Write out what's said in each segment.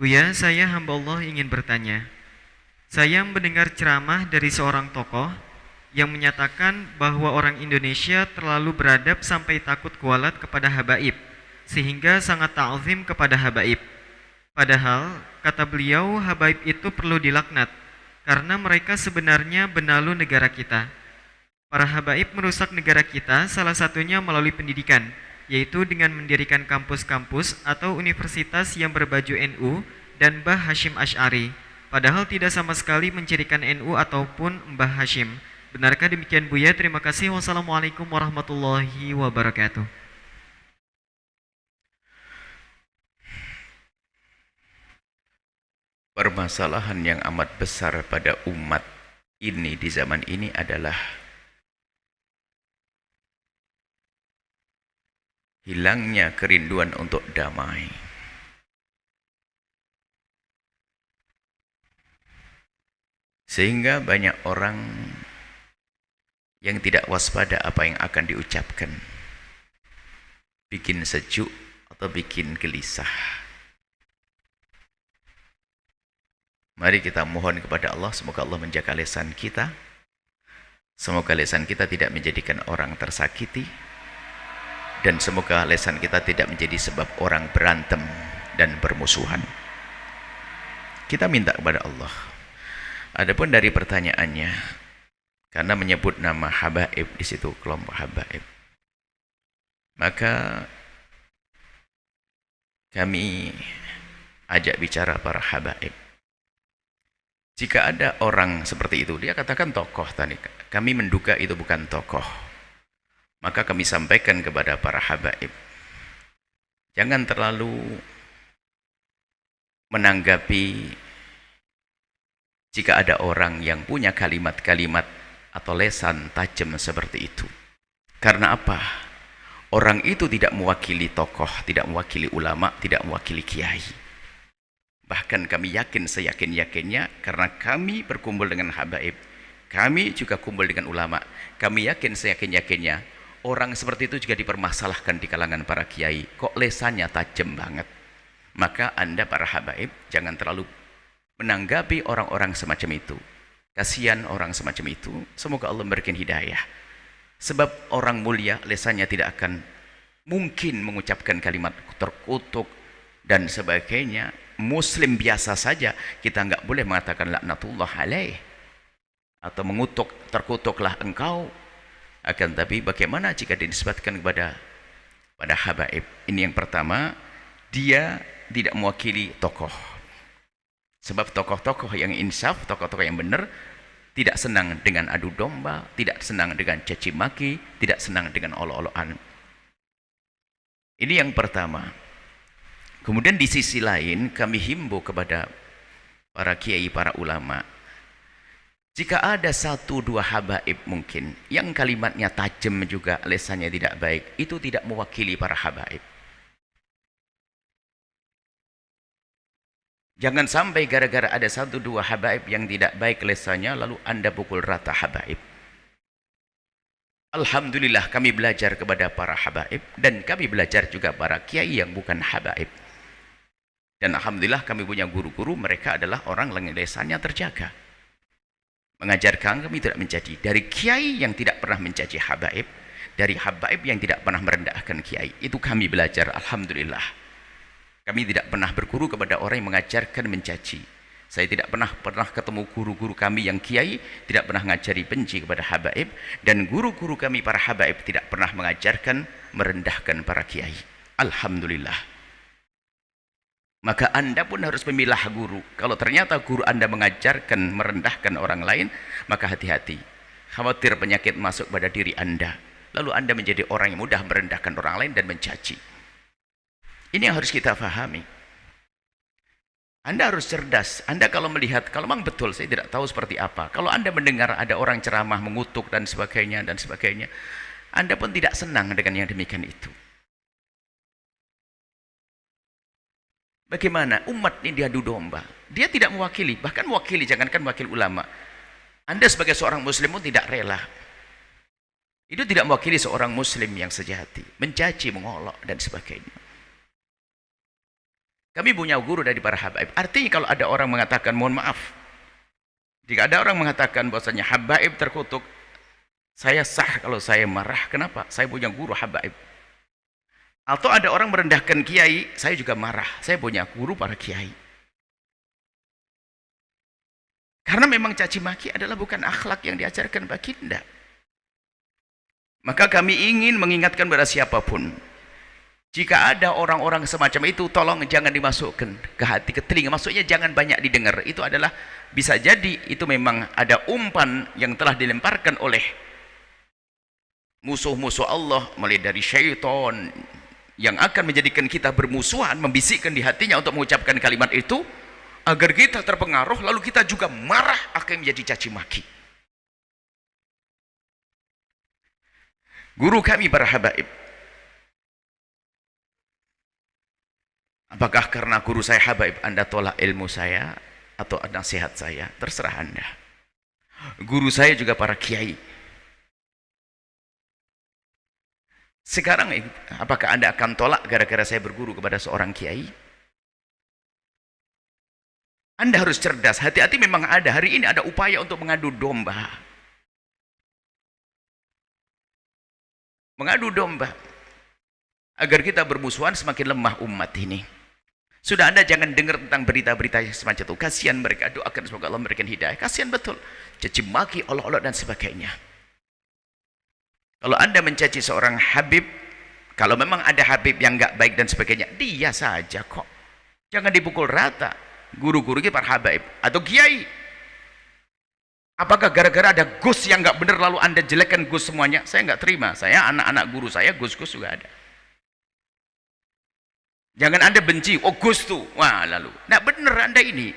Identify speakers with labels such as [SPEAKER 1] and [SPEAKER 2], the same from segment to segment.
[SPEAKER 1] Buya, saya hamba Allah ingin bertanya. Saya mendengar ceramah dari seorang tokoh yang menyatakan bahwa orang Indonesia terlalu beradab sampai takut kualat kepada habaib, sehingga sangat ta'zim kepada habaib. Padahal, kata beliau, habaib itu perlu dilaknat, karena mereka sebenarnya benalu negara kita. Para habaib merusak negara kita salah satunya melalui pendidikan, yaitu dengan mendirikan kampus-kampus atau universitas yang berbaju NU dan Mbah Hashim Ash'ari, padahal tidak sama sekali mencirikan NU ataupun Mbah Hashim. Benarkah demikian Buya? Terima kasih. Wassalamualaikum warahmatullahi wabarakatuh.
[SPEAKER 2] Permasalahan yang amat besar pada umat ini di zaman ini adalah hilangnya kerinduan untuk damai. Sehingga banyak orang yang tidak waspada apa yang akan diucapkan. Bikin sejuk atau bikin gelisah. Mari kita mohon kepada Allah, semoga Allah menjaga lisan kita. Semoga lisan kita tidak menjadikan orang tersakiti. Dan semoga lisan kita tidak menjadi sebab orang berantem dan bermusuhan. Kita minta kepada Allah. Adapun dari pertanyaannya, karena menyebut nama habaib di situ, kelompok habaib, maka kami ajak bicara para habaib. Jika ada orang seperti itu, dia katakan tokoh tadi, kami menduga itu bukan tokoh, maka kami sampaikan kepada para habaib, jangan terlalu menanggapi jika ada orang yang punya kalimat-kalimat atau lesan tajam seperti itu. Karena apa? Orang itu tidak mewakili tokoh, tidak mewakili ulama, tidak mewakili kiai. Bahkan kami yakin seyakin-yakinnya, karena kami berkumpul dengan habaib, kami juga kumpul dengan ulama, kami yakin seyakin-yakinnya orang seperti itu juga dipermasalahkan di kalangan para kiai. Kok lesannya tajam banget? Maka Anda para habaib jangan terlalu menanggapi orang-orang semacam itu. Kasihan orang semacam itu. Semoga Allah memberikan hidayah. Sebab orang mulia lesannya tidak akan mungkin mengucapkan kalimat terkutuk dan sebagainya. Muslim biasa saja kita nggak boleh mengatakan laknatullah alaih atau mengutuk, terkutuklah engkau. Akan tapi bagaimana jika dinisbatkan kepada habaib? Ini yang pertama, dia tidak mewakili tokoh. Sebab tokoh-tokoh yang insaf, tokoh-tokoh yang benar, tidak senang dengan adu domba, tidak senang dengan caci maki, tidak senang dengan olok-olokan. Ini yang pertama. Kemudian di sisi lain kami himbau kepada para kiai, para ulama. Jika ada satu dua habaib mungkin yang kalimatnya tajam juga, lesannya tidak baik, itu tidak mewakili para habaib. Jangan sampai gara-gara ada satu dua habaib yang tidak baik lesannya, lalu Anda pukul rata habaib. Alhamdulillah kami belajar kepada para habaib, dan kami belajar juga para kiai yang bukan habaib. Dan alhamdulillah kami punya guru-guru, mereka adalah orang yang lesannya terjaga. Mengajarkan kami tidak menjadi dari kiai yang tidak pernah mencaci habaib, dari habaib yang tidak pernah merendahkan kiai. Itu kami belajar, alhamdulillah. Kami tidak pernah berguru kepada orang yang mengajarkan mencaci. Saya tidak pernah ketemu guru-guru kami yang kiai tidak pernah mengajari benci kepada habaib, dan guru-guru kami para habaib tidak pernah mengajarkan merendahkan para kiai. Alhamdulillah. Maka Anda pun harus memilah guru. Kalau ternyata guru Anda mengajarkan merendahkan orang lain, maka hati-hati. Khawatir penyakit masuk pada diri Anda. Lalu Anda menjadi orang yang mudah merendahkan orang lain dan mencaci. Ini yang harus kita fahami. Anda harus cerdas. Anda kalau melihat, kalau memang betul saya tidak tahu seperti apa. Kalau Anda mendengar ada orang ceramah mengutuk dan sebagainya, Anda pun tidak senang dengan yang demikian itu. Bagaimana umat ini diadu domba? Dia tidak mewakili, bahkan mewakili, jangankan wakil ulama. Anda sebagai seorang muslim pun tidak rela. Itu tidak mewakili seorang muslim yang sejati, mencaci, mengolok dan sebagainya. Kami punya guru dari para habaib. Artinya kalau ada orang mengatakan, mohon maaf, jika ada orang mengatakan bahwasanya habaib terkutuk, saya sah kalau saya marah. Kenapa? Saya punya guru habaib. Atau ada orang merendahkan kiai, saya juga marah. Saya punya guru para kiai. Karena memang caci maki adalah bukan akhlak yang diajarkan baginda. Maka kami ingin mengingatkan kepada siapapun, jika ada orang-orang semacam itu, tolong jangan dimasukkan ke hati, ke telinga. Maksudnya jangan banyak didengar. Itu adalah, bisa jadi itu memang ada umpan yang telah dilemparkan oleh musuh-musuh Allah, mulai dari syaitan, yang akan menjadikan kita bermusuhan, membisikkan di hatinya untuk mengucapkan kalimat itu, agar kita terpengaruh, lalu kita juga marah, akan menjadi caci maki. Guru kami para habaib, apakah karena guru saya habaib Anda tolak ilmu saya atau nasihat saya? Terserah Anda. Guru saya juga para kiai. Sekarang apakah Anda akan tolak gara-gara saya berguru kepada seorang kiai? Anda harus cerdas. Hati-hati, memang ada. Hari ini ada upaya untuk mengadu domba. Mengadu domba. Agar kita bermusuhan, semakin lemah umat ini. Sudah, Anda jangan dengar tentang berita-berita semacam itu. Kasihan mereka, doakan semoga Allah memberikan hidayah. Kasihan betul. Caci maki, olok-olok dan sebagainya. Kalau Anda mencaci seorang habib, kalau memang ada habib yang enggak baik dan sebagainya, dia saja kok. Jangan dipukul rata. Guru-guru kita para habaib atau kiai. Apakah gara-gara ada gus yang enggak benar lalu Anda jelekkan gus semuanya? Saya enggak terima. Saya, anak-anak guru saya, gus-gus juga ada. Jangan Anda benci, oh gus tuh. Wah, lalu. Enggak benar Anda ini.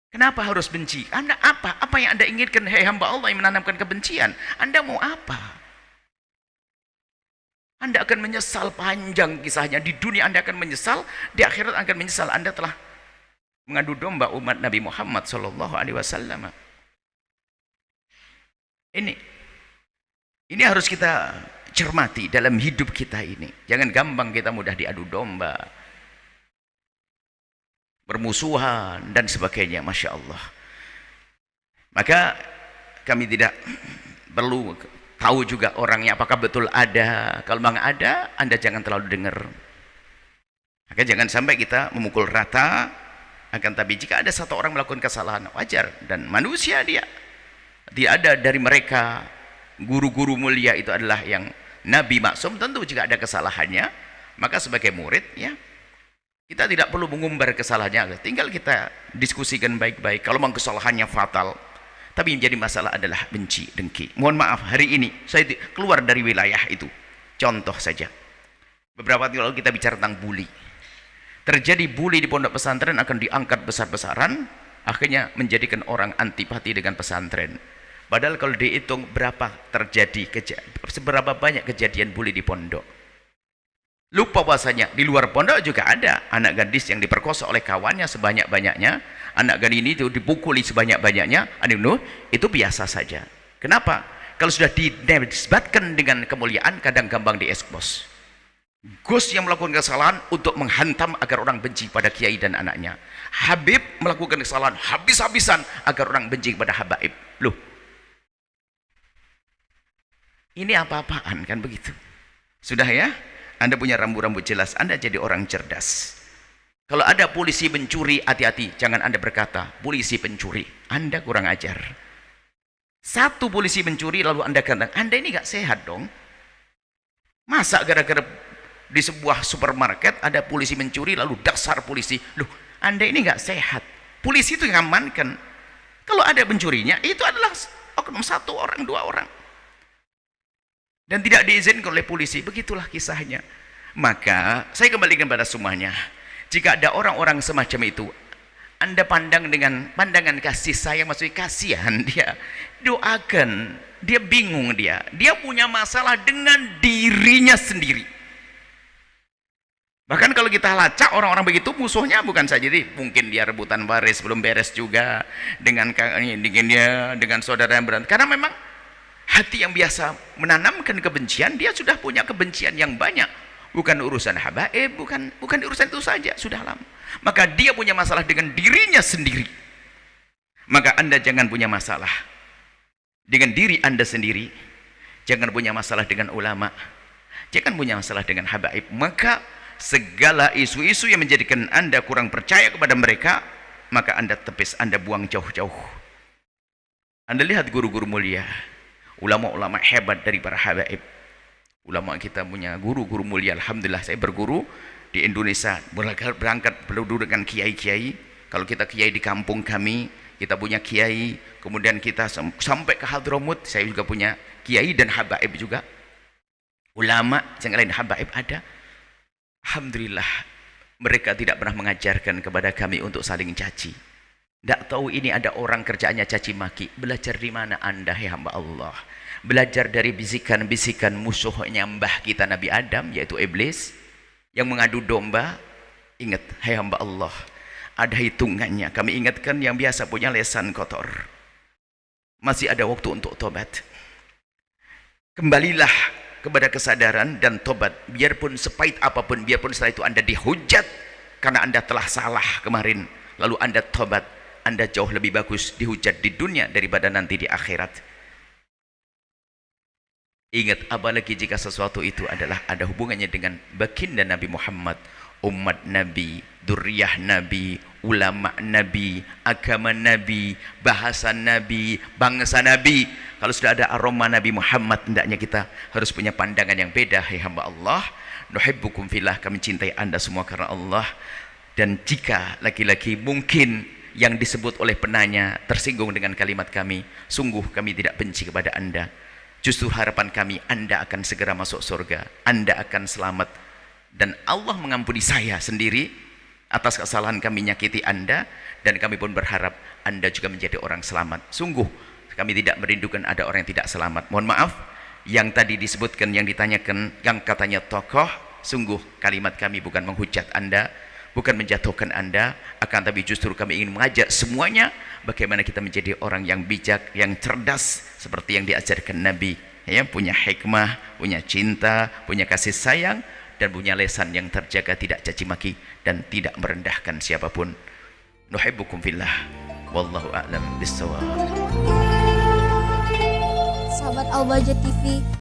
[SPEAKER 2] Kenapa harus benci? Anda apa? Apa yang Anda inginkan? Hei hamba Allah yang menanamkan kebencian. Anda mau apa? Anda akan menyesal panjang kisahnya. Di dunia Anda akan menyesal, di akhirat akan menyesal. Anda telah mengadu domba umat Nabi Muhammad SAW. Ini harus kita cermati dalam hidup kita ini. Jangan gampang kita mudah diadu domba, bermusuhan dan sebagainya. Masya Allah. Maka kami tidak perlu tahu juga orangnya apakah betul ada. Kalau memang ada, Anda jangan terlalu dengar. Maka jangan sampai kita memukul rata. Akan tapi jika ada satu orang melakukan kesalahan, wajar, dan manusia dia. Dia ada dari mereka. Guru-guru mulia itu adalah yang Nabi maksum. Tentu jika ada kesalahannya, maka sebagai murid, ya, kita tidak perlu mengumbar kesalahannya, tinggal kita diskusikan baik-baik. Kalau memang kesalahannya fatal, tapi yang menjadi masalah adalah benci, dengki. Mohon maaf, hari ini saya keluar dari wilayah itu. Contoh saja, beberapa waktu lalu kita bicara tentang bully. Terjadi bully di pondok pesantren, akan diangkat besar-besaran, akhirnya menjadikan orang antipati dengan pesantren. Padahal kalau dihitung berapa terjadi, seberapa banyak kejadian bully di pondok. Lupa bahasanya, di luar pondok juga ada anak gadis yang diperkosa oleh kawannya sebanyak-banyaknya, anak gadis ini itu dipukuli sebanyak-banyaknya, itu biasa saja. Kenapa? Kalau sudah dinisbatkan dengan kemuliaan, kadang gampang diekspos. Gus yang melakukan kesalahan untuk menghantam agar orang benci pada kiai dan anaknya. Habib melakukan kesalahan habis-habisan agar orang benci pada habaib. Loh, ini apa-apaan kan begitu? Sudah ya? Anda punya rambut-rambut jelas, Anda jadi orang cerdas. Kalau ada polisi mencuri, hati-hati, jangan Anda berkata, polisi pencuri. Anda kurang ajar. Satu polisi mencuri, lalu Anda katakan, Anda ini gak sehat dong. Masa gara-gara di sebuah supermarket ada polisi mencuri, lalu dasar polisi. Loh, Anda ini gak sehat. Polisi itu yang amankan. Kalau ada pencurinya, itu adalah oknum satu orang, dua orang. Dan tidak diizinkan oleh polisi. Begitulah kisahnya. Maka saya kembalikan pada semuanya, jika ada orang-orang semacam itu, Anda pandang dengan pandangan kasih sayang, maksudnya kasihan dia, doakan. Dia bingung, dia punya masalah dengan dirinya sendiri. Bahkan kalau kita lacak orang-orang begitu, musuhnya bukan saja mungkin dia rebutan waris belum beres juga dengan dia, dengan saudara yang berantem. Karena memang hati yang biasa menanamkan kebencian, dia sudah punya kebencian yang banyak. bukan urusan habaib, bukan urusan itu saja, sudah lama. Maka dia punya masalah dengan dirinya sendiri. Maka Anda jangan punya masalah dengan diri Anda sendiri. Jangan punya masalah dengan ulama. Jangan punya masalah dengan habaib. Maka segala isu-isu yang menjadikan Anda kurang percaya kepada mereka, maka Anda tepis, Anda buang jauh-jauh. Anda lihat guru-guru mulia, ulama-ulama hebat dari para habaib. Ulama kita punya guru-guru mulia. Alhamdulillah saya berguru di Indonesia, berangkat berdua dengan kiai-kiai. Kalau kita kiai di kampung kami, kita punya kiai, kemudian kita sampai ke Hadramut, saya juga punya kiai dan habaib juga. Ulama yang lain habaib ada. Alhamdulillah mereka tidak pernah mengajarkan kepada kami untuk saling caci. Tidak tahu ini ada orang kerjaannya caci maki. Belajar di mana Anda, hai hamba Allah? Belajar dari bisikan-bisikan musuhnya mbah kita Nabi Adam, yaitu iblis, yang mengadu domba. Ingat, hai hamba Allah, ada hitungannya. Kami ingatkan yang biasa punya lesan kotor, masih ada waktu untuk tobat. Kembalilah kepada kesadaran dan tobat. Biarpun sepahit apapun, biarpun setelah itu Anda dihujat karena Anda telah salah kemarin, lalu Anda tobat, Anda jauh lebih bagus dihujat di dunia daripada nanti di akhirat. Ingat, apalagi jika sesuatu itu adalah ada hubungannya dengan baginda Nabi Muhammad, umat Nabi, dzurriyyah Nabi, ulama Nabi, agama Nabi, bahasa Nabi, bangsa Nabi. Kalau sudah ada aroma Nabi Muhammad, hendaknya kita harus punya pandangan yang beda. Hai hamba Allah, nuhibbukum fillah, kami cintai Anda semua karena Allah. Dan jika laki-laki mungkin yang disebut oleh penanya tersinggung dengan kalimat kami, sungguh kami tidak benci kepada Anda. Justru harapan kami Anda akan segera masuk surga, Anda akan selamat, dan Allah mengampuni saya sendiri atas kesalahan kami nyakiti Anda, dan kami pun berharap Anda juga menjadi orang selamat. Sungguh kami tidak merindukan ada orang yang tidak selamat. Mohon maaf yang tadi disebutkan, yang ditanyakan, yang katanya tokoh, sungguh kalimat kami bukan menghujat Anda, bukan menjatuhkan Anda, akan tapi justru kami ingin mengajak semuanya bagaimana kita menjadi orang yang bijak, yang cerdas seperti yang diajarkan Nabi, ya, punya hikmah, punya cinta, punya kasih sayang, dan punya lesan yang terjaga, tidak caci maki dan tidak merendahkan siapapun. Nuhibbukum fillah, wallahu a'lam bissawab.
[SPEAKER 3] Sahabat Al Bahjah TV,